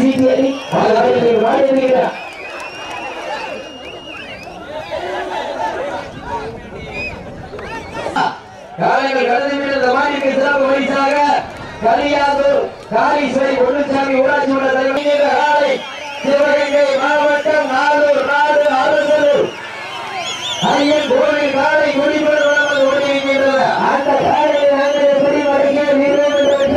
சீட்டியடி மாறியிருக்கிறார். காலைகள் கடந்து விட்ட மாநில சிறப்பு பரிசாக கலியாதூர் காளீஸ்வரி பொன்னுசாமி ஊராட்சி மன்ற தலைவர் காலை சிவகங்கை மாவட்டம் நாளூர் நாடு அரசலூர் ஐயன் கோவில் காலை குடிபெற ஓடியிருக்கின்றன. அந்த காலையை நாங்கள் எப்படி வரைய வீரர்கள்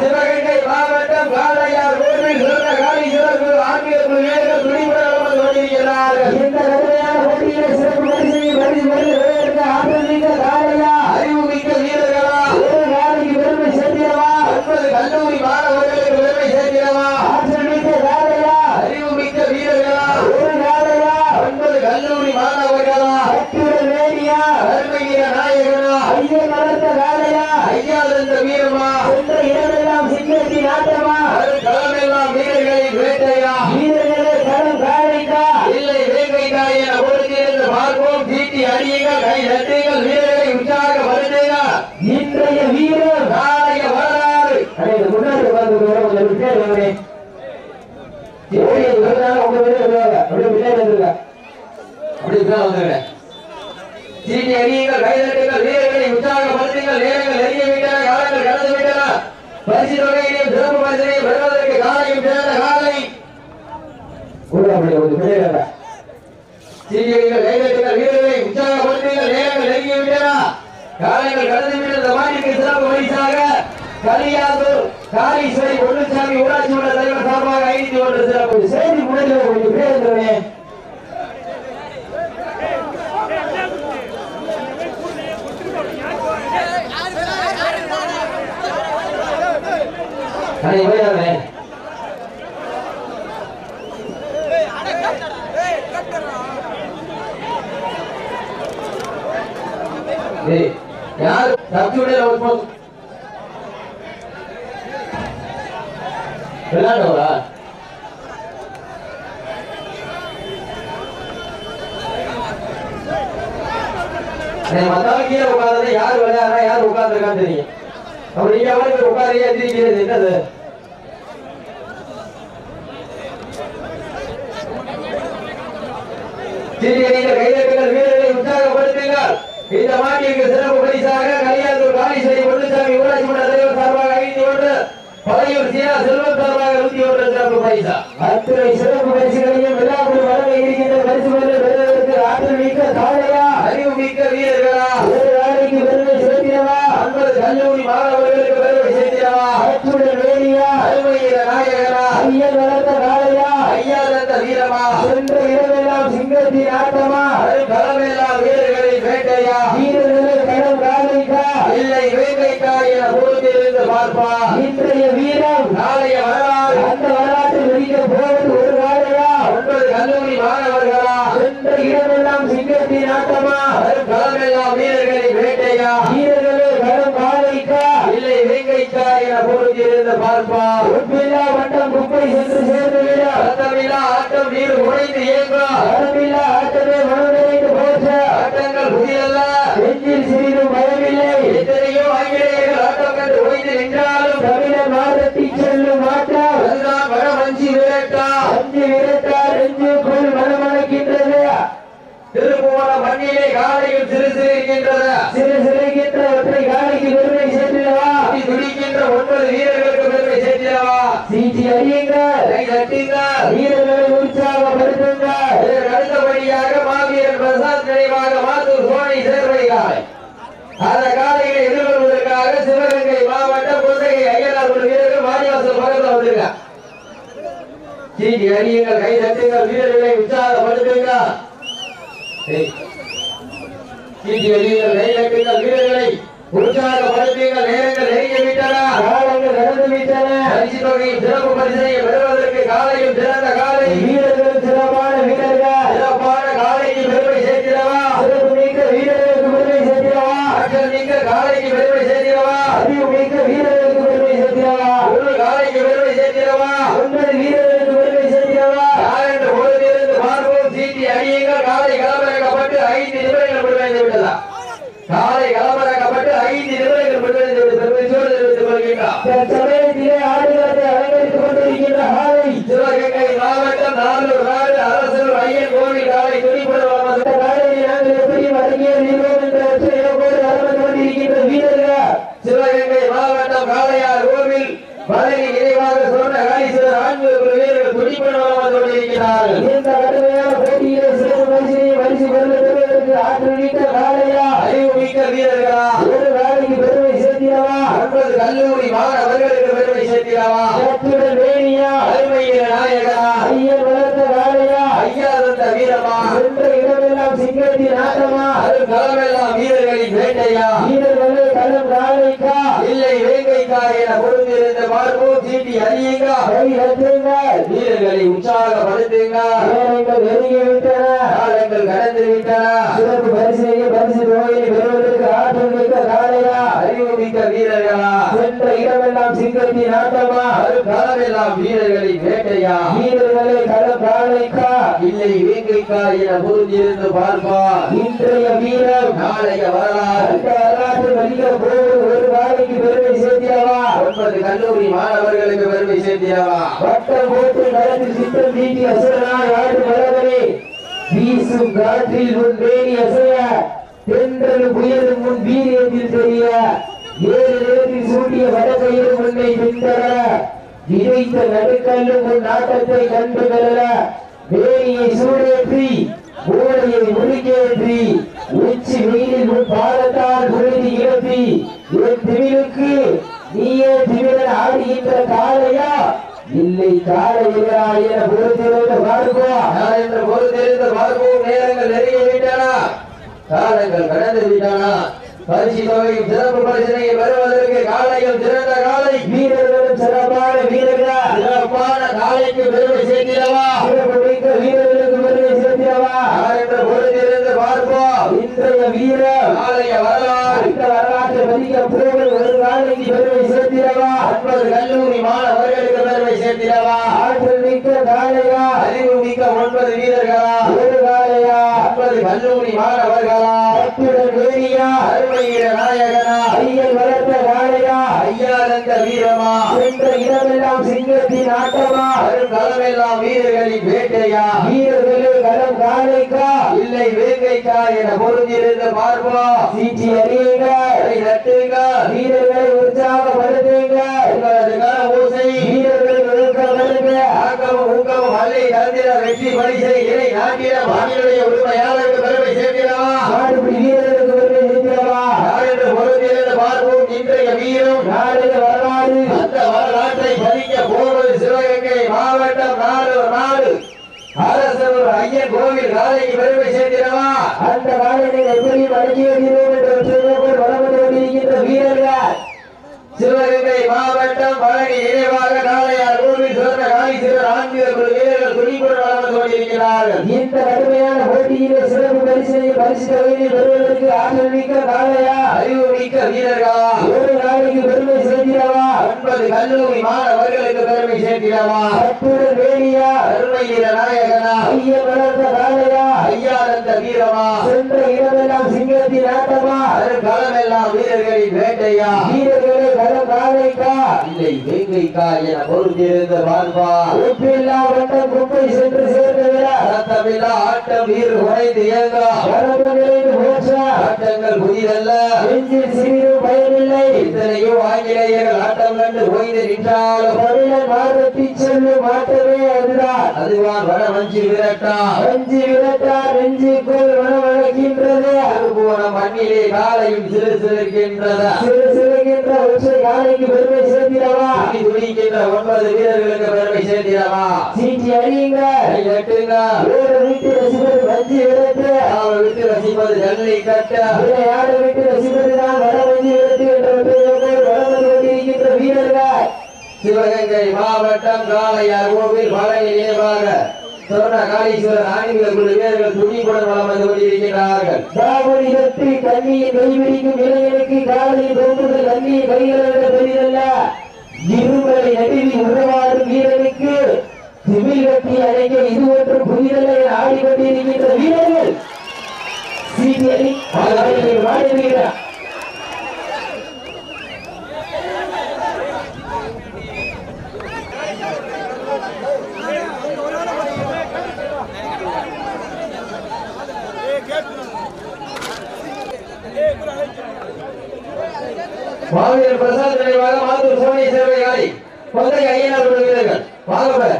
சிவகங்கை மாவட்டம் காளையார் கோவில் சிறந்த காளீஸ்வரர் ஆன்மீக குழுவினர்கள் குடிபெற ஓடியிருக்கிறார்கள். இந்த கடுமையான போட்டியிலே சிறப்பு பரிசு ஆற்றல்மிக்க காளையா அறிவுமிக்க வீரர்களா ஒரு காலைக்கு பெருமை சேர்க்கிறவா 9 கல்லூரி மாணவர்களுக்கு பெருமை சேர்க்கிறவா ஆற்றல்மிக்க காளையா அறிவுமிக்க வீரர்களா ஒரு காளையா 9 கல்லூரி மாணவர்களா அத்துடன் வேடியா அருமையில நாயகனா ஐயன் வளர்த்த காளையா ஐயா தந்த வீரமா என்ற இடமெல்லாம் சிங்கத்தி நாட்டமா களமெல்லாம் வீரர்களின் வேட்டையா வீரர்களே களம் காளைக்கா இல்லை வேங்கைக்கா என பொறுத்திருந்து பார்ப்போம். சீட்டி அடியுங்கள், கை தட்டுங்கள், வீரர்களை உற்சாகப்படுத்துங்க. இன்றைய வீரர் நாளைய வரலாறு முன்னாடி சீட்டி அடியுங்கள், கை தட்டுங்கள், வீரர்களை உற்சாகப்படுத்துங்கள். நேரங்கள் நெருங்கி விட்டன, காலங்கள் கடந்து விட்டன. பரிசு தொகையினையும் சிறப்பு பரிசினையும் பெறுவதற்கு காலையும் சிறந்த காலை சீட்டியடிகள், கைதட்டுகள், வீரர்களை உற்சாகப்படுத்துங்கள். நேரங்கள் நெருங்கிவிட்டன, காலங்கள் கடந்து விட்ட மாநில சிறப்பு பரிசாக கலியாதூர் காளீஸ்வரி பொன்னுசாமி ஊராட்சி மன்ற தலைவர் சார்பாக 51 சிறப்பு செய்தி முறையில் கொஞ்சம் பேருந்தே यार सब्सिडी விளையாடுவா மத்தவங்க கீழே உட்கார்ந்து யார் விளையாடுறா யார் உட்கார்ந்துருக்கான்னு தெரியும். அப்ப நீங்க அவருக்கு உட்காரியா எதிர்க்கிறது என்னது? கைதட்டுகள், வீரர்களை உற்சாகப்படுத்துங்கள். இந்த மாநில சிறப்பு பரிசாக கலியாதூர் காளீஸ்வரி பொன்னுசாமி ஊராட்சி மன்ற தலைவர் சார்பாக 51, பழையூர் சீனா செல்வம் சார்பாக 101 சிறப்பு பரிசா. அத்தனை சிறப்பு பரிசுகளையும் விழாக்குழு வழங்க இருக்கின்ற பரிசுகளை பெறுவதற்கு ஆற்றல் மிக்க காளையா அறிவு மிக்க வீரர்களா ஒரு நாளைக்கு பெருமை சேர்க்கிறவா 50 கல்லூரி மாணவர்களுக்கு பெருமை சேர்க்கிறவா அத்துடன் வேடியா அருமையில நாயகனா ஐயன் வளர்த்த காளையா ஐயா தந்த வீரமா சென்ற இடமெல்லாம் சிங்கத்தின் ஆட்டமா களமெல்லாம் வீரர்களின் வேட்டையா வீரர்களை களம் காளைக்கா இல்லை வேங்கைக்கா என பொறுத்திருந்து பார்ப்பா. இன்றைய வீரம் நாளைய வரலாறு. அந்த வரலாற்றில் விதிக்க போவது ஒரு காளையா 9 கல்லூரி மாணவர்களா சென்ற இடமெல்லாம் சிங்கத்தின் ஆட்டமா களமெல்லாம் வீரர்களின் வேட்டையா வீரர்களே களம் காளைக்கா இல்லை வேங்கைக்கா என பொறுத்திருந்து பார்ப்பா. உப்பில்லா வட்டம் குப்பை சென்று சேர்ந்து விட ரத்தமில்லா ஆட்டம் நீர் உடைந்து இயங்கா ரத்தமில்லா ஆட்டமே மனம் நிறைந்து போற்ற ஆட்டங்கள் புதியல்ல நெஞ்சில் சிறிதும் பயமில்லை. எத்தனையோ ஆங்கிலேயர்கள் ஆட்டம் கண்டு உடைந்து நின்றாலும் தமிழர் மாதத்தி செல்லும் ஆட்டம் அதுதான் வடமஞ்சி விரட்டா அஞ்சு விரட்டா நெஞ்சுக்குள் மனமணக்கின்றது. திருப்புவன மண்ணிலே காலையில் சிறு சிறுகின்றது சிறு சிறுகின்ற ஒற்றை காலைக்கு பெருமை சேர்த்திடவா துடிக்கின்ற 9 வீரர்களுக்கு பெருமை சேர்த்திடவா. சீட்டி அடியுங்கள், கை தட்டுங்கள், வீரர்களை உற்சாகப்படுத்துங்கள். அடுத்தபடியாக மாவீரன் பிரசாத் நினைவாக மாத்தூர் சோனை சேர்வை காலை அந்த காலையை எதிர்கொள்வதற்காக சிவகங்கை மாவட்டம் கொந்தகை ஐயனார் ஒரு வீரர்கள் வாடிவாசல் பக்கத்தில் வந்திருக்க. சீட்டி அடியுங்கள், கை தட்டுங்கள், வீரர்களை உற்சாகப்படுத்துங்கள். சீட்டி அடியுங்கள், கை தட்டுங்கள், வீரர்களை உற்சாகப்படுத்துங்கள். நேரங்கள் நெருங்கி விட்டன, காலங்கள் நடந்து விட்டன. பரிசு தொகையின் சிறப்பு பரிசை பெறுவதற்கு காலையும் சிறந்த காலை வீரர்கள் சிறப்பான வீரர்கள் சிறப்பான காலைக்கு பெருமை சேர்க்கிறவா சிறப்பு மிக்க வீரர்களுக்கு பெருமை சேர்க்கிறவா ஆற்றல் மிக்க காலைக்கு பெருமை சேர்க்கிறவா அறிவு மிக்க வீரர்களுக்கு பெருமை சேர்க்கிறவா ஒரு காலைக்கு பெருமை சேர்க்கிறவா 9 வீரர்களுக்கு பெருமை சேர்க்கிறவா யார் என்று பொழுதிலிருந்து பார்ப்போம். சீட்டி அடியுங்கள், காலை களமிறக்கப்பட்டு 5 நிமிடங்கள் முடிவடைந்து விட்டதா காலை களமிறக்கப்பட்டு 5 நிமிடங்கள் முடிவடைந்து விட்டு பெருமையோடு தெரிவித்துக் கொள்கின்றார். பதவி நிறைவாக சொன்ன காலீஸ்வரர் ஆண்மை வீரர்கள் துடிப்பன வந்து கொண்டிருக்கிறார்கள். இந்த கடுமையான போட்டியிலே சிறப்பு பரிசு பெறுவதற்கு ஆற்றல் மிக்க காளையா அறிவு மிக்க வீரர்களா ஒரு வேலைக்கு பெருமை சேர்த்திடவா 9 கல்லூரி மாணவர்களுக்கு பெருமை சேர்த்திடவா வேணியா அருமையில நாயகா ஐயன் வளர்த்த காளையா ஐயா தந்த வீரமா சென்ற இடமெல்லாம் சிங்கத்தின் ஆட்டமா அது களமெல்லாம் வீரர்களின் வேட்டையா வீரர்களே களம் காளைக்கா இல்லை வேங்கைக்கா என பொறுத்திருந்த பார்ப்போம். சீட்டி அறியுங்க வீரர்களை உற்சாகப்படுத்துங்க. நேரங்கள் நெருங்கி விட்டன, காலங்கள் கடந்து விட்டன. சிறப்பு பரிசு தொகையை பெறுவதற்கு ஆற்றல் மிக்க காளையா அறிவு மிக்க வீரர்களா சென்ற இடமெல்லாம் சிங்கத்தின் ஆட்டமா அது களமெல்லாம் வீரர்களின் வேட்டையா வீரர்களே களம் காளைக்கா இல்லை வேங்கைக்கா என பொறுத்திருந்து பார்ப்பா. இன்றைய வீரர் நாளைய வரலாறு வரலாற்று மதிக்க போவது ஒரு காலைக்கு பெருமை சேர்த்திடவா 9 கல்லூரி மாணவர்களுக்கு பெருமை சேர்த்திடவா வட்டம் போட்டு நடந்து சித்தம் தீட்டி அசுரனாய் ஆடு மலர்களே வீசும் காற்றில் முன் வேணி அசைய தென்றல் புயலும் முன் வீரியத்தில் தெரிய 7 நேரத்தில் சூட்டிய வடகையில் முன்னை பின்தர விதைத்த நடுக்கல்லும் முன் நாட்டத்தை கண்டு பெறல வேணியை சூடேற்றி மூளையை முழுக்கேற்றி உச்சி வெயிலில் முன் பாதத்தால் பொழுதி இழப்பி என் திமிழுக்கு நீயே திமிழன் ஆடுகின்ற காளையா இல்லை காளையா என பொறுத்திருந்த பார்ப்போம் என்று பொறுத்திருந்த பார்ப்போம். நேரங்கள் நெருங்கி விட்டன, காலங்கள் கடந்து விட்டன. பரிசு தொகையும் சிறப்பு பரிசனை வருவதற்கு காளைகள் சிறந்த காளை வீரர்களும் சிறப்பான வீரர்களா சிறப்பான காளைக்கு பெருமை சேர்த்திடவா சிறப்பு மிக்க வீரர்களுக்கு பெருமை சேர்த்திடவா என்று பொறுத்திருந்து பார்ப்போம். இன்றைய வீரர் நாளைய வரலாறு இந்த வரலாற்றை மதிக்க போவது ஒரு காளைக்கு பெருமை சேர்த்திடவா 9 கல்லூரி மாணவர்களுக்கு பெருமை சேர்த்திடவா ஆற்றல் மிக்க காளையா அறிவு மிக்க 9 வீரர்களா ஒரு காளையா 9 கல்லூரி மாணவர்களா அத்துடன் வேணியா அருமையில நாயகனா ஐயன் வளர்த்த காளையா ஐயா தந்த வீரமா சென்ற இடமெல்லாம் சிங்கத்தின் ஆட்டமா வரும் களமெல்லாம் வீரர்களின் வேட்டையா வீரர்களே களம் காளைக்கா இல்லை வேங்கைக்கா என பொருந்திருந்து பார்ப்போம். சீச்சி அறியுங்க நட்டுங்க வீரர்களை உற்சாகப்படுத்துங்க உங்களது கர ஓசை வீரர்களை ஒழுக்கப்படுங்க ஆக்கமும் ஊக்கமும் அல்லை தந்திர வெற்றி பரிசை இணை நாட்டிட மாநிலுடைய உரிமையாளருக்கு பெருமை சேர்க்கிறவா மாடுபிடி வீரர்களுக்கு பெருமை சேர்க்கிறவா என்று பொருந்திருந்து பார்ப்போம். இன்றைய வீரம் நாளைய வரலாறு அந்த வரலாற்றை பதிக்க போவது சிவகங்கை மாவட்டம் நாடு அரசர் ஐயன் கோவில் காலைக்கு பெருமை சேர்க்கிறவா அந்த காலையை எப்படி அடக்கியிருக்கிறோம் என்று வளர்ந்து கொண்டிருக்கின்ற வீரர்கள் சிவகங்கை மாவட்டம் பழனி நினைவாக காளையார் கோவில் சிறந்த காளீஸ்வரர் ஆன்மீக குழு வீரர்கள் துணிப்புடன் வளர்ந்து கொண்டிருக்கிறார்கள். இந்த கடுமையான போட்டியிலே சிறப்பு பரிசு தொகையை பெறுவதற்கு ஆற்றல் மிக்க காளையா அறிவு மிக்க வீரர்களா ஒரு நாளைக்கு பெருமை சேர்த்திடவா 9 கல்லூரி மாணவர்களுக்கு பெருமை சேர்த்திடவா அத்துடன் வேணியா அருமையில நாயகனா ஐயன் வளர்த்த காளையா ஐயா தந்த வீரமா சென்ற இடமெல்லாம் சிங்கத்தின் ஆட்டமா அது களமெல்லாம் வீரர்களின் வேட்டையா வீரர்களே களம் காளைக்கா இல்லை வேங்கைக்கா என பொறுத்திருந்த பார்ப்பா உப்பில்லா வட்டம் குப்பை சென்று சேர்ந்தவிட ரத்தமில்லா ஆட்டம் வீர் உடைந்து இயங்கா ஆட்டங்கள் புதிதல்ல நெஞ்சில் சிறிதும் பயமில்லை இத்தனையோ ஆங்கிலேயர்கள் ஆட்டம் கண்டு ஓய்ந்து நின்றாலும் தமிழன் மார்பத்தி செல்லும் ஆட்டமே அதுதான் வட வஞ்சி விரட்டா நெஞ்சுக்குள் வனவழக்கின்றது அதுபோன மண்ணிலே காலையும் சிறுகின்றது சிறுகின்ற உச்சை காலைக்கு பெருமை சேர்த்திடவா துடிக்கின்ற 9 வீரர்களுக்கு பெருமை சேர்த்திடவா சீட்டி அறியுங்க வீட்டு ரசிப்பது வஞ்சி விரட்டு அவரை விட்டு ரசிப்பது ஜல்லி கட்ட யாரை விட்டு ரசிப்பதுதான் வட வஞ்சி விரட்டு என்ற வளர்ந்து கொண்டிருக்கின்ற வீரர்கள் சிவகங்கை மாவட்டம் காளையார் கோவில் பழனி நினைவாக சொன்ன காளீஸ்வரர் ஆன்மீக குழு வீரர்கள் துணிப்புடன் வளம் வந்து கொண்டிருக்கிறார்கள். தாவணி கட்டி கண்ணியை கைவிடிக்கும் இளைஞனுக்கு காலையில் தோன்றுதல் கண்ணியை கைகள பெரிதல்ல இருமலை நடுவில் உருவாடும் வீரனுக்கு திமிழ் கட்டி அணைக்க இது ஒன்று புதிதல்ல என ஆடிக்கொண்டிருக்கின்ற வீரர்கள் சீனியரி வாடுகிறார். மாவீரர் பிரசாத் நினைவாக மாத்தூர் சோனி சேவை காலை கொந்தை ஐயனார் வீரர்கள் வாங்க